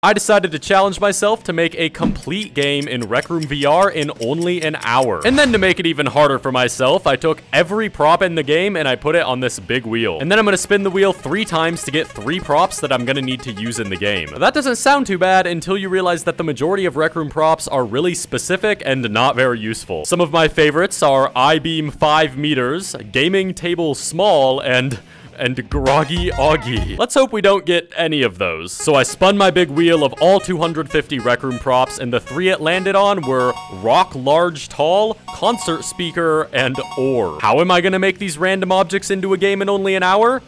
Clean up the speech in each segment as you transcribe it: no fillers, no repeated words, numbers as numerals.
I decided to challenge myself to make a complete game in Rec Room VR in only an hour. And then to make it even harder for myself, I took every prop in the game and I put it on this big wheel. And then I'm gonna spin the wheel 3 times to get 3 props that I'm gonna need to use in the game. That doesn't sound too bad until you realize that the majority of Rec Room props are really specific and not very useful. Some of my favorites are I-beam 5 meters, gaming table small, and Groggy Augie. Let's hope we don't get any of those. So I spun my big wheel of all 250 Rec Room props, and the 3 it landed on were rock large tall, concert speaker, and ore. How am I gonna make these random objects into a game in only an hour?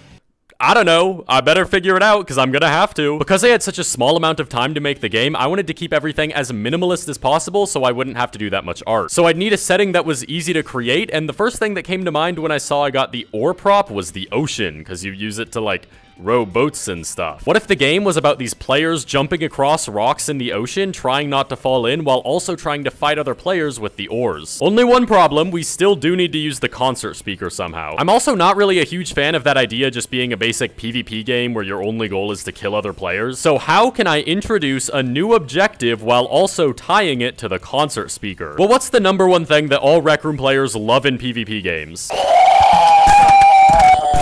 I don't know. I better figure it out because I'm gonna have to. Because I had such a small amount of time to make the game, I wanted to keep everything as minimalist as possible so I wouldn't have to do that much art. So I'd need a setting that was easy to create, and the first thing that came to mind when I saw I got the ore prop was the ocean, because you use it to, like, row boats and stuff. What if the game was about these players jumping across rocks in the ocean, trying not to fall in, while also trying to fight other players with the oars? Only one problem, we still do need to use the concert speaker somehow. I'm also not really a huge fan of that idea just being a basic PvP game where your only goal is to kill other players. So how can I introduce a new objective while also tying it to the concert speaker? Well, what's the #1 thing that all Rec Room players love in PvP games?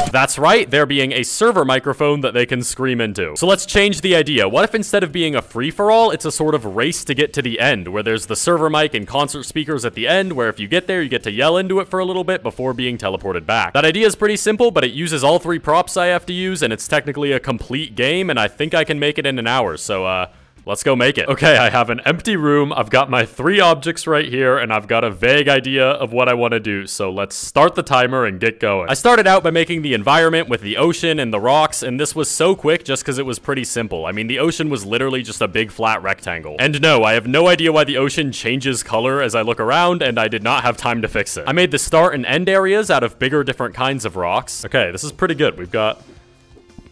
That's right, there being a server microphone that they can scream into. So let's change the idea. What if instead of being a free-for-all, it's a sort of race to get to the end, where there's the server mic and concert speakers at the end, where if you get there, you get to yell into it for a little bit before being teleported back. That idea is pretty simple, but it uses all 3 props I have to use, and it's technically a complete game, and I think I can make it in an hour, so, let's go make it. Okay, I have an empty room, I've got my 3 objects right here, and I've got a vague idea of what I want to do, so let's start the timer and get going. I started out by making the environment with the ocean and the rocks, and this was so quick just because it was pretty simple. I mean, the ocean was literally just a big flat rectangle. And no, I have no idea why the ocean changes color as I look around, and I did not have time to fix it. I made the start and end areas out of bigger different kinds of rocks. Okay, this is pretty good. We've got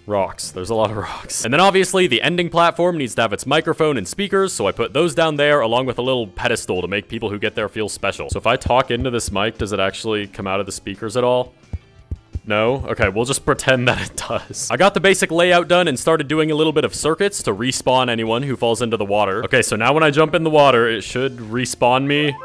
rocks. There's a lot of rocks. And then obviously the ending platform needs to have its microphone and speakers, so I put those down there along with a little pedestal to make people who get there feel special. So if I talk into this mic, does it actually come out of the speakers at all? No? Okay, we'll just pretend that it does. I got the basic layout done and started doing a little bit of circuits to respawn anyone who falls into the water. Okay, so now when I jump in the water, it should respawn me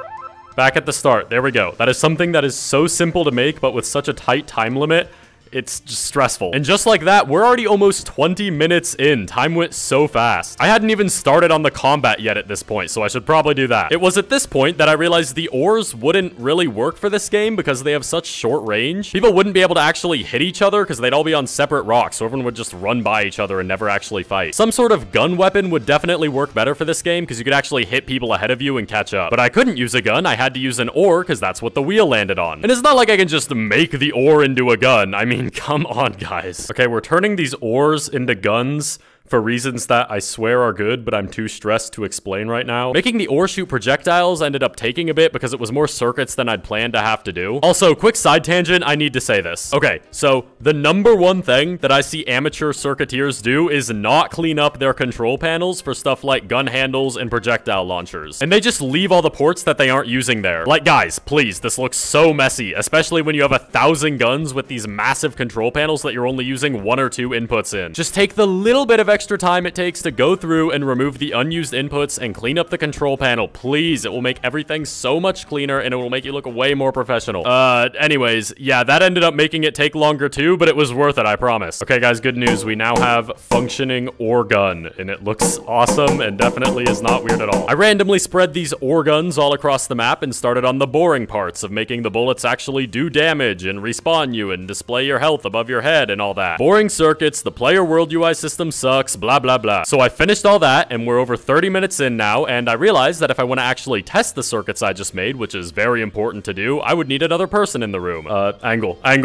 back at the start. There we go. That is something that is so simple to make, but with such a tight time limit, it's just stressful. And just like that, we're already almost 20 minutes in. Time went so fast. I hadn't even started on the combat yet at this point, so I should probably do that. It was at this point that I realized the ores wouldn't really work for this game because they have such short range. People wouldn't be able to actually hit each other because they'd all be on separate rocks, so everyone would just run by each other and never actually fight. Some sort of gun weapon would definitely work better for this game because you could actually hit people ahead of you and catch up. But I couldn't use a gun. I had to use an ore because that's what the wheel landed on. And it's not like I can just make the ore into a gun. I mean, come on, guys. Okay, we're turning these ores into guns for reasons that I swear are good, but I'm too stressed to explain right now. Making the ore shoot projectiles ended up taking a bit because it was more circuits than I'd planned to have to do. Also, quick side tangent, I need to say this. Okay, so the #1 thing that I see amateur circuiteers do is not clean up their control panels for stuff like gun handles and projectile launchers. And they just leave all the ports that they aren't using there. Like, guys, please, this looks so messy, especially when you have 1,000 guns with these massive control panels that you're only using 1 or 2 inputs in. Just take the little bit of extra time it takes to go through and remove the unused inputs and clean up the control panel, please. It will make everything so much cleaner and it will make you look way more professional. Anyways, yeah, that ended up making it take longer too, but it was worth it, I promise. Okay, guys, good news. We now have functioning ore gun, and it looks awesome and definitely is not weird at all. I randomly spread these ore guns all across the map and started on the boring parts of making the bullets actually do damage and respawn you and display your health above your head and all that. Boring circuits, the player world UI system sucks, blah, blah, blah. So I finished all that, and we're over 30 minutes in now, and I realized that if I want to actually test the circuits I just made, which is very important to do, I would need another person in the room. Angle, I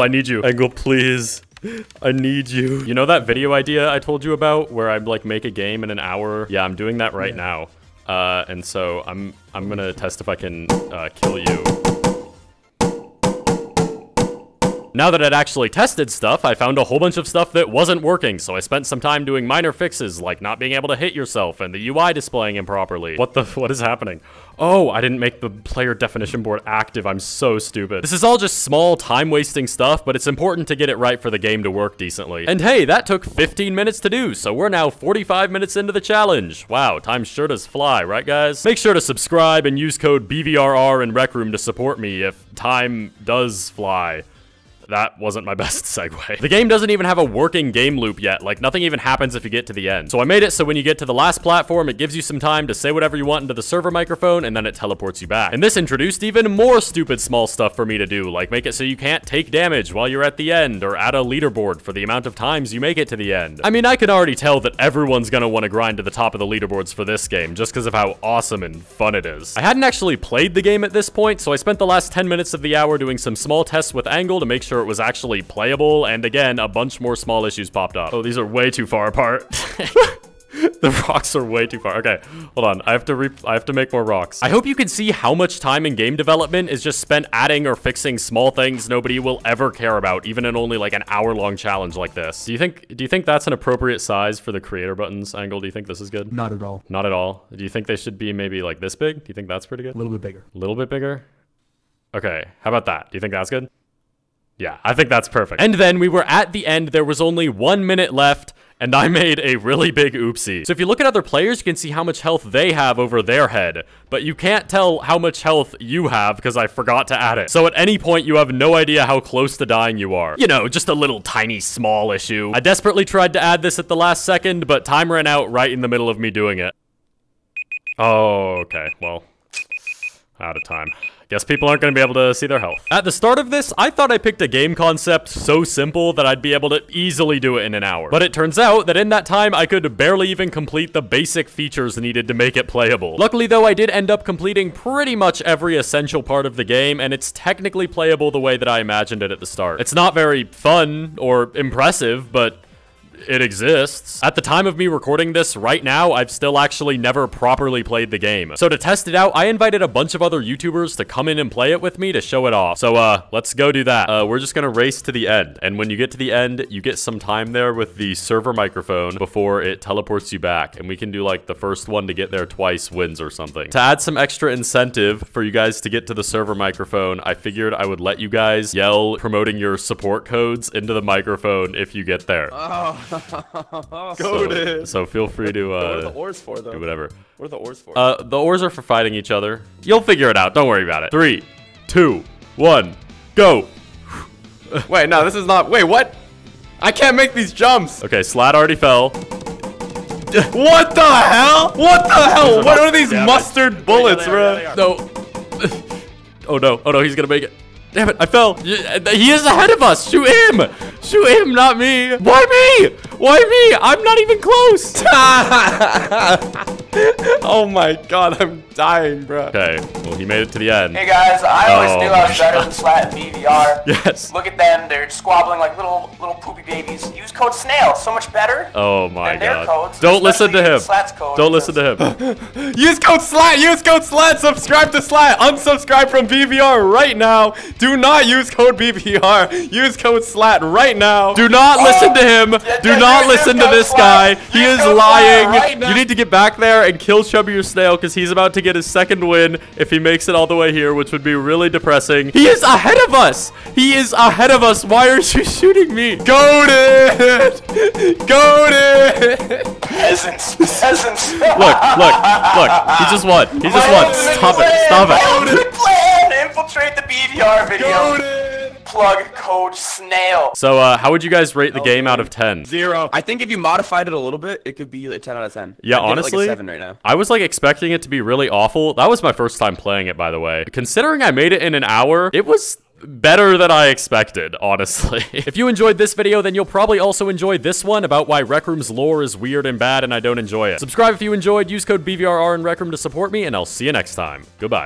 need you. Angle, please. I need you. You know that video idea I told you about where I like make a game in an hour? Yeah, I'm doing that right now. And so I'm gonna test if I can kill you. Now that I'd actually tested stuff, I found a whole bunch of stuff that wasn't working, so I spent some time doing minor fixes, like not being able to hit yourself and the UI displaying improperly. What is happening? Oh, I didn't make the player definition board active. I'm so stupid. This is all just small, time-wasting stuff, but it's important to get it right for the game to work decently. And hey, that took 15 minutes to do, so we're now 45 minutes into the challenge. Wow, time sure does fly, right guys? Make sure to subscribe and use code BVRR in Rec Room to support me if time does fly. That wasn't my best segue. The game doesn't even have a working game loop yet. Like, nothing even happens if you get to the end. So I made it so when you get to the last platform, it gives you some time to say whatever you want into the server microphone, and then it teleports you back. And this introduced even more stupid small stuff for me to do, like make it so you can't take damage while you're at the end, or add a leaderboard for the amount of times you make it to the end. I mean, I can already tell that everyone's gonna want to grind to the top of the leaderboards for this game, just because of how awesome and fun it is. I hadn't actually played the game at this point, so I spent the last 10 minutes of the hour doing some small tests with Angle to make sure it was actually playable, and again, a bunch more small issues popped up. Oh, these are way too far apart. The rocks are way too far. Okay, hold on. I have to make more rocks. I hope you can see how much time in game development is just spent adding or fixing small things nobody will ever care about, even in only like an hour-long challenge like this. Do you think that's an appropriate size for the creator buttons, Angle? Do you think this is good? Not at all. Not at all. Do you think they should be maybe like this big? Do you think that's pretty good? A little bit bigger. A little bit bigger? Okay, how about that? Do you think that's good? Yeah, I think that's perfect. And then we were at the end. There was only 1 minute left, and I made a really big oopsie. So if you look at other players, you can see how much health they have over their head, but you can't tell how much health you have because I forgot to add it. So at any point, you have no idea how close to dying you are. You know, just a little tiny small issue. I desperately tried to add this at the last second, but time ran out right in the middle of me doing it. Oh, okay, well, out of time. Guess people aren't going to be able to see their health. At the start of this, I thought I picked a game concept so simple that I'd be able to easily do it in an hour. But it turns out that in that time, I could barely even complete the basic features needed to make it playable. Luckily though, I did end up completing pretty much every essential part of the game, and it's technically playable the way that I imagined it at the start. It's not very fun or impressive, but it exists. At the time of me recording this right now, I've still actually never properly played the game. So to test it out, I invited a bunch of other YouTubers to come in and play it with me to show it off. So let's go do that. We're just gonna race to the end. And when you get to the end, you get some time there with the server microphone before it teleports you back. And we can do like the first one to get there twice wins or something. To add some extra incentive for you guys to get to the server microphone, I figured I would let you guys yell promoting your support codes into the microphone if you get there. So feel free to what are the ores for, though? Do whatever. What are the ores for? The ores are for fighting each other. You'll figure it out. Don't worry about it. 3, 2, 1, go. Wait, no, this is not. Wait, what? I can't make these jumps. Okay, Slat already fell. What the hell? What the hell? What are these mustard bullets, bro? No. Oh no. Oh no, he's gonna make it. Damn it, I fell. He is ahead of us. Shoot him. Shoot him, not me. Why me? Why me? I'm not even close. Oh my god, I'm dying, bro. Okay, well, he made it to the end. Hey guys, I always knew I was better than Slat and BVR. Yes. Look at them, they're squabbling like little poopy babies. Use code SNAIL, so much better. Oh my than their god. codes, Don't listen to him. Slat's code, Don't listen to him. Use code SLAT! Use code SLAT! Subscribe to SLAT! Unsubscribe from BVR right now! Do not use code BVR! Use code SLAT right now! Do not listen to him! Do not listen to this guy! He is lying! You need to get back there and kill Chubby your Snail because he's about to get his second win if he makes it all the way here, which would be really depressing. He is ahead of us! He is ahead of us! Why are you shooting me? Goated! Goated! Peasants! Peasants! Look! He just won! He just won! Stop it! Stop it! Good plan! Infiltrate the BVR video! Goated! Plug code SNAIL. So, how would you guys rate the game out of 10? 0. I think if you modified it a little bit, it could be a 10 out of 10. Yeah, I'd give it honestly, like a 7 right now. I was like expecting it to be really awful. That was my first time playing it, by the way. Considering I made it in an hour, it was better than I expected, honestly. If you enjoyed this video, then you'll probably also enjoy this one about why Rec Room's lore is weird and bad and I don't enjoy it. Subscribe if you enjoyed, use code BVRR in Rec Room to support me, and I'll see you next time. Goodbye.